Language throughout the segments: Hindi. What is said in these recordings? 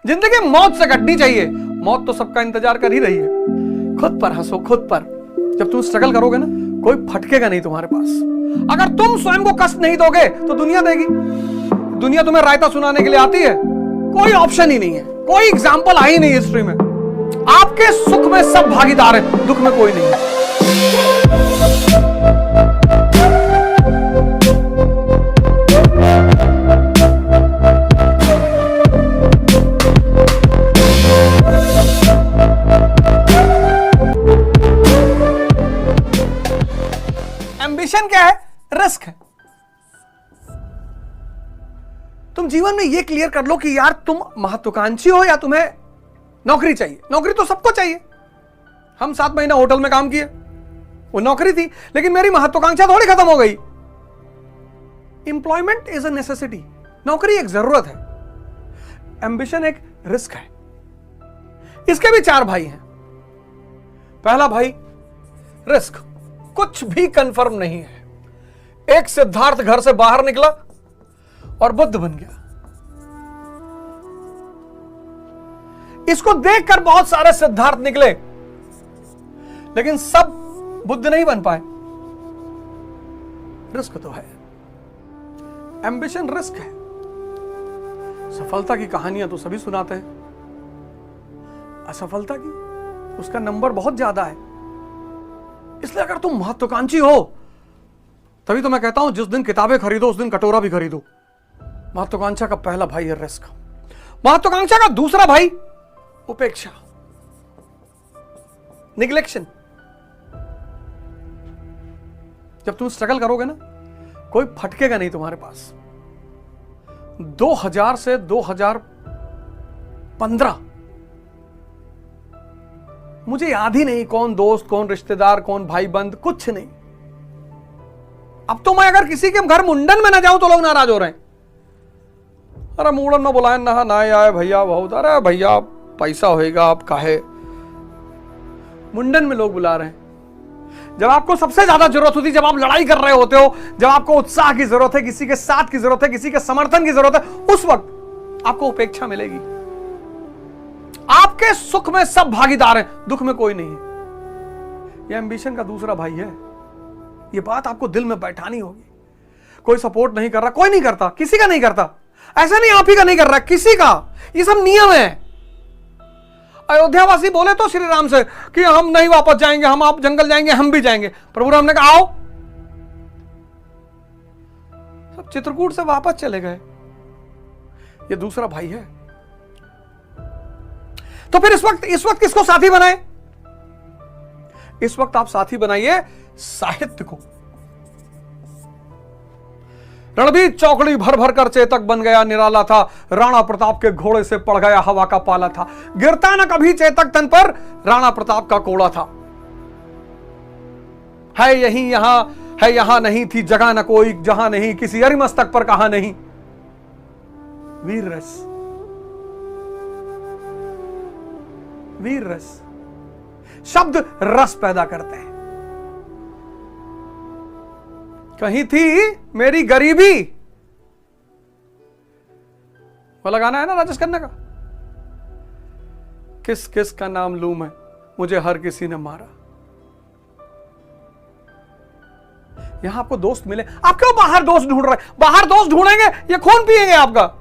जिंदगी मौत से कटनी चाहिए। मौत तो सबका इंतजार कर ही रही है। खुद पर हंसो, खुद पर। जब तुम स्ट्रगल करोगे ना, कोई फटकेगा नहीं तुम्हारे पास। अगर तुम स्वयं को कष्ट नहीं दोगे तो दुनिया देगी। दुनिया तुम्हें रायता सुनाने के लिए आती है, कोई ऑप्शन ही नहीं है, कोई एग्जाम्पल आई नहीं हिस्ट्री में। आपके सुख में सब भागीदार है, दुख में कोई नहीं है। एम्बिशन क्या है? रिस्क है। तुम जीवन में यह क्लियर कर लो कि यार तुम महत्वाकांक्षी हो या तुम्हें नौकरी चाहिए। नौकरी तो सबको चाहिए। हम 7 महीना होटल में काम किए, वो नौकरी थी, लेकिन मेरी महत्वाकांक्षा थोड़ी खत्म हो गई। एम्प्लॉयमेंट इज अ नेसेसिटी, नौकरी एक जरूरत है। एम्बिशन एक रिस्क है। इसके भी 4 भाई हैं। पहला भाई रिस्क, कुछ भी कंफर्म नहीं है। एक सिद्धार्थ घर से बाहर निकला और बुद्ध बन गया। इसको देखकर बहुत सारे सिद्धार्थ निकले, लेकिन सब बुद्ध नहीं बन पाए। रिस्क तो है। एम्बिशन रिस्क है। सफलता की कहानियां तो सभी सुनाते हैं, असफलता की उसका नंबर बहुत ज्यादा है। इसलिए अगर तुम महत्वाकांक्षी हो, तभी तो मैं कहता हूं जिस दिन किताबें खरीदो उस दिन कटोरा भी खरीदो। महत्वाकांक्षा का पहला भाई है रिस्क। महत्वाकांक्षा का दूसरा भाई उपेक्षा, निग्लेक्शन। जब तुम स्ट्रगल करोगे ना, कोई फटकेगा नहीं तुम्हारे पास। 2000 से 2015 मुझे याद ही नहीं कौन दोस्त, कौन रिश्तेदार, कौन भाई बंद, कुछ नहीं। अब तो मैं अगर किसी के घर मुंडन में ना जाऊं तो लोग नाराज हो रहे हैं। अरे मुंडन में बुलाए ना आए भैया बहुत, अरे भैया पैसा होएगा आप काहे। मुंडन में लोग बुला रहे हैं। जब आपको सबसे ज्यादा जरूरत होती है, जब आप लड़ाई कर रहे होते हो, जब आपको उत्साह की जरूरत है, किसी के साथ की जरूरत है, किसी के समर्थन की जरूरत है, उस वक्त आपको उपेक्षा मिलेगी। आपके सुख में सब भागीदार हैं, दुख में कोई नहीं है। यह एम्बिशन का दूसरा भाई है। यह बात आपको दिल में बैठानी होगी। कोई सपोर्ट नहीं कर रहा, कोई नहीं करता, किसी का नहीं करता। ऐसा नहीं आप ही का नहीं कर रहा, किसी का। ये सब नियम है। अयोध्यावासी बोले तो श्री राम से कि हम नहीं वापस जाएंगे, हम आप जंगल जाएंगे, हम भी जाएंगे। प्रभु राम ने कहा आओ। सब चित्रकूट से वापस चले गए। ये दूसरा भाई है। तो फिर इस वक्त किसको साथी बनाए? इस वक्त आप साथी बनाइए साहित्य को। रणबीर चौकड़ी भर भर कर चेतक बन गया निराला था, राणा प्रताप के घोड़े से पड़ गया हवा का पाला था। गिरता न कभी चेतक तन पर, राणा प्रताप का कोड़ा था। है यहीं यहां, है यहां नहीं थी जगह न कोई जहां नहीं, किसी अरिमस्तक पर कहा नहीं। वीर रस, वीर रस। शब्द रस पैदा करते हैं। कहीं थी मेरी गरीबी, वो लगाना है ना राजेश खन्ना का। किस किस का नाम लूं मैं, मुझे हर किसी ने मारा। यहां आपको दोस्त मिले, आप क्यों बाहर दोस्त ढूंढ रहे? बाहर दोस्त ढूंढेंगे ये खून पिएंगे आपका।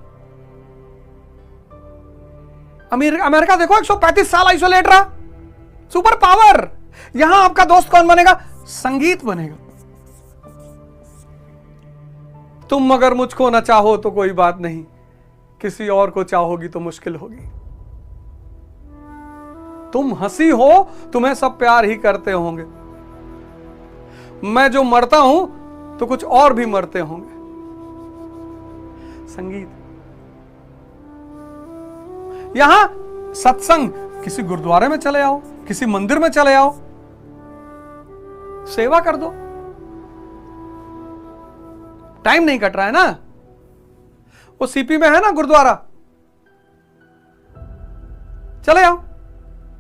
अमेरिका देखो 135 साल आइसोलेट रहा, सुपर पावर। यहां आपका दोस्त कौन बनेगा? संगीत बनेगा। तुम अगर मुझको ना चाहो तो कोई बात नहीं, किसी और को चाहोगी तो मुश्किल होगी। तुम हंसी हो, तुम्हें सब प्यार ही करते होंगे। मैं जो मरता हूं तो कुछ और भी मरते होंगे। संगीत। यहां सत्संग, किसी गुरुद्वारे में चले आओ, किसी मंदिर में चले आओ, सेवा कर दो। टाइम नहीं कट रहा है ना। वो सीपी में है ना गुरुद्वारा, चले आओ,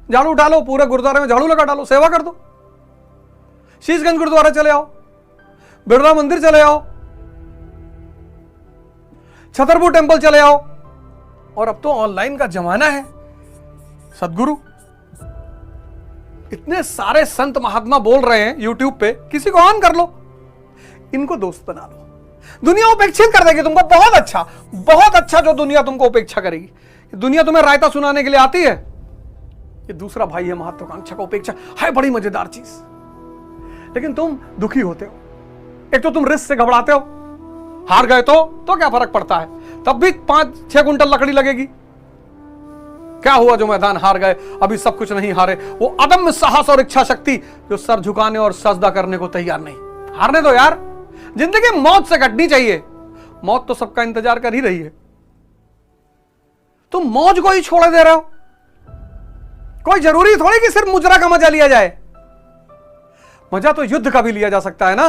झाड़ू डालो, पूरे गुरुद्वारे में झाड़ू लगा डालो, सेवा कर दो। शीशगंज गुरुद्वारा चले आओ, बिरला मंदिर चले आओ, छतरपुर टेंपल चले आओ, और अब तो ऑनलाइन का जमाना है। सदगुरु, इतने सारे संत महात्मा बोल रहे हैं यूट्यूब पे, किसी को ऑन कर लो, इनको दोस्त बना लो, दुनिया उपेक्षित कर देगी तुमको। बहुत अच्छा जो दुनिया तुमको उपेक्षा करेगी। दुनिया तुम्हें रायता सुनाने के लिए आती है। ये दूसरा भाई है महत्वाकांक्षा का उपेक्षा है, बड़ी मजेदार चीज, लेकिन तुम दुखी होते हो। एक तो तुम रिस्क से घबराते हो, हार गए तो क्या फर्क पड़ता है, तब भी 5-6 कुंटल लकड़ी लगेगी। क्या हुआ जो मैदान हार गए, अभी सब कुछ नहीं हारे। वो अदम्य साहस और इच्छा शक्ति जो सर झुकाने और सजदा करने को तैयार नहीं। हारने दो यार, जिंदगी मौत से कटनी चाहिए। मौत तो सबका इंतजार कर ही रही है, तुम मौज को ही छोड़ दे रहे हो। कोई जरूरी थोड़ी कि सिर्फ मुजरा का मजा लिया जाए, मजा तो युद्ध का भी लिया जा सकता है ना।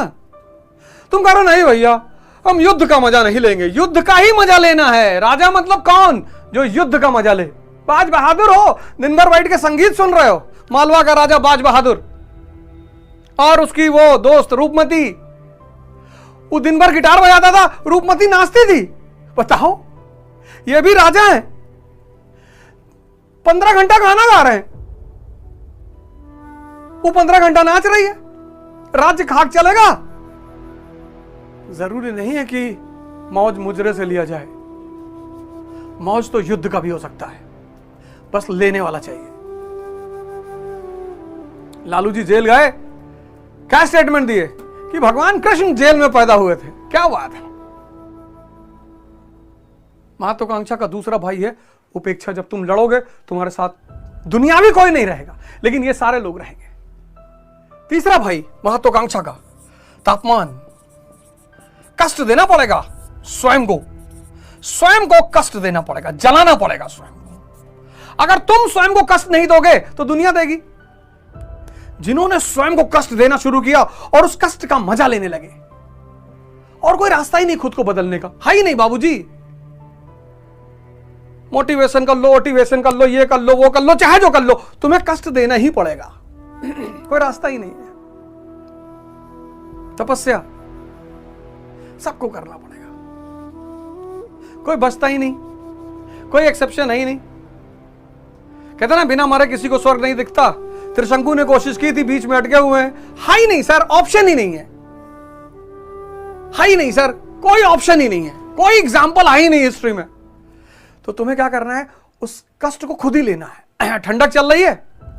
तुम कह रहे हो नहीं भैया हम युद्ध का मजा नहीं लेंगे, युद्ध का ही मजा लेना है। राजा मतलब कौन, जो युद्ध का मजा ले। बाज बहादुर हो, दिन भर बैठ के संगीत सुन रहे हो। मालवा का राजा बाज बहादुर और उसकी वो दोस्त रूपमती, वो दिन भर गिटार बजाता था, रूपमती नाचती थी। बताओ, ये भी राजा हैं, 15 घंटा गाना गा रहे हैं, वो 15 घंटा नाच रही है। राज्य खाक चलेगा। जरूरी नहीं है कि मौज मुजरे से लिया जाए, मौज तो युद्ध का भी हो सकता है, बस लेने वाला चाहिए। लालू जी जेल गए, क्या स्टेटमेंट दिए कि भगवान कृष्ण जेल में पैदा हुए थे। क्या बात है। महत्वाकांक्षा का दूसरा भाई है उपेक्षा। जब तुम लड़ोगे तुम्हारे साथ दुनियावी कोई नहीं रहेगा, लेकिन ये सारे लोग रहेंगे। तीसरा भाई महत्वाकांक्षा का तापमान। कष्ट देना पड़ेगा स्वयं को कष्ट देना पड़ेगा, जलाना पड़ेगा स्वयं को। अगर तुम स्वयं को कष्ट नहीं दोगे तो दुनिया देगी। जिन्होंने स्वयं को कष्ट देना शुरू किया और उस कष्ट का मजा लेने लगे, और कोई रास्ता ही नहीं खुद को बदलने का, है ही नहीं बाबूजी। मोटिवेशन कर लो, मोटिवेशन कर लो, ये कर लो, वो कर लो, चाहे जो कर लो, तुम्हें कष्ट देना ही पड़ेगा। कोई रास्ता ही नहीं है। तपस्या सबको करना पड़ेगा, कोई बचता ही नहीं, कोई एक्सेप्शन है ही नहीं। कहते ना बिना मरे किसी को स्वर्ग नहीं दिखता। त्रिशंकु ने कोशिश की थी, बीच में अटके हुए हैं। है ही नहीं सर, ऑप्शन ही नहीं है ही नहीं सर, कोई ऑप्शन ही नहीं है, कोई एग्जाम्पल है ही नहीं हिस्ट्री में। तो तुम्हें क्या करना है, उस कष्ट को खुद ही लेना है। ठंडक चल रही है,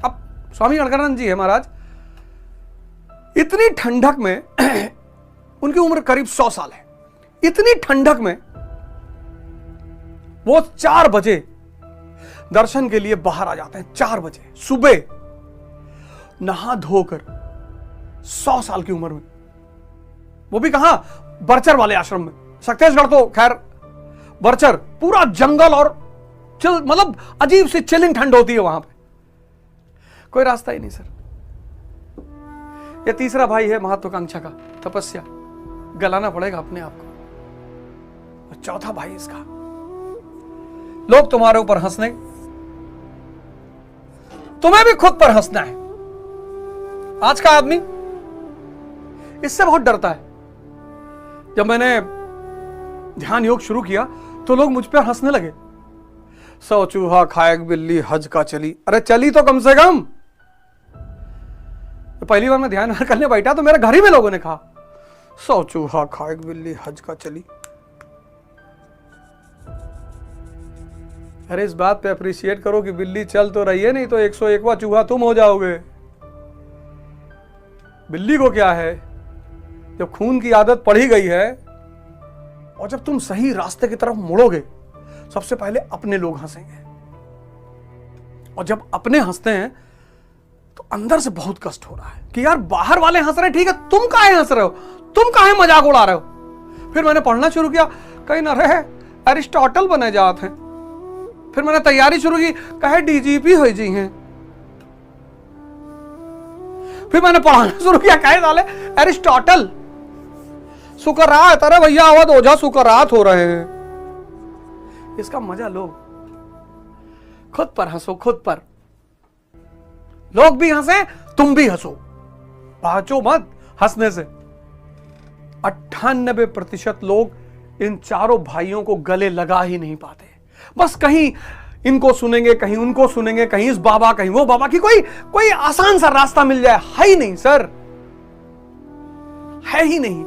अब स्वामी गणकरानंद जी है महाराज, इतनी ठंडक में उनकी उम्र करीब 100 साल है। इतनी ठंडक में वो 4 बजे दर्शन के लिए बाहर आ जाते हैं। 4 बजे सुबह, नहा धोकर, 100 साल की उम्र में। वो भी कहां, बरचर वाले आश्रम में। छत्तीसगढ़ तो खैर बरचर पूरा जंगल और चिल, मतलब अजीब सी चिलिंग ठंड होती है वहां पे। कोई रास्ता ही नहीं सर। ये तीसरा भाई है महत्वाकांक्षा का तपस्या, गलाना पड़ेगा अपने आप को। और चौथा भाई इसका, लोग तुम्हारे ऊपर हंसने, तुम्हें भी खुद पर हंसना है। आज का आदमी इससे बहुत डरता है। जब मैंने ध्यान योग शुरू किया तो लोग मुझ पर हंसने लगे। 100 चूहा खाए बिल्ली हज का चली। अरे चली तो कम से कम। तो पहली बार मैं ध्यान करने बैठा तो मेरे घर ही में लोगों ने कहा 100 चूहा खाए बिल्ली हज का चली। अरे इस बात पे अप्रिशिएट करो कि बिल्ली चल तो रही है, नहीं तो 101वां चूहा तुम हो जाओगे। बिल्ली को क्या है, जब खून की आदत पड़ ही गई है और जब तुम सही रास्ते की तरफ मुड़ोगे, सबसे पहले अपने लोग हंसेंगे। और जब अपने हंसते हैं तो अंदर से बहुत कष्ट हो रहा है कि यार बाहर वाले हंस रहे, ठीक है, तुम काहे हंस रहे हो, तुम काहे मजाक उड़ा रहे हो। फिर मैंने पढ़ना शुरू किया, कहीं ना रहे अरिस्टोटल बने जाते हैं। फिर मैंने तैयारी शुरू की, कहे डीजीपी हो जी हैं। फिर मैंने पढ़ाना शुरू किया, कहे साले अरिस्टोटल, सुकरात, अरे भैया अवध ओझा सुकरात हो रहे हैं। इसका मजा लो, खुद पर हंसो, खुद पर। लोग भी हंसे, तुम भी हंसो, बाचो मत हंसने से। 98% लोग इन चारों भाइयों को गले लगा ही नहीं पाते। बस कहीं इनको सुनेंगे, कहीं उनको सुनेंगे, कहीं इस बाबा कहीं वो बाबा की कोई आसान सा रास्ता मिल जाए, है ही नहीं सर, है ही नहीं।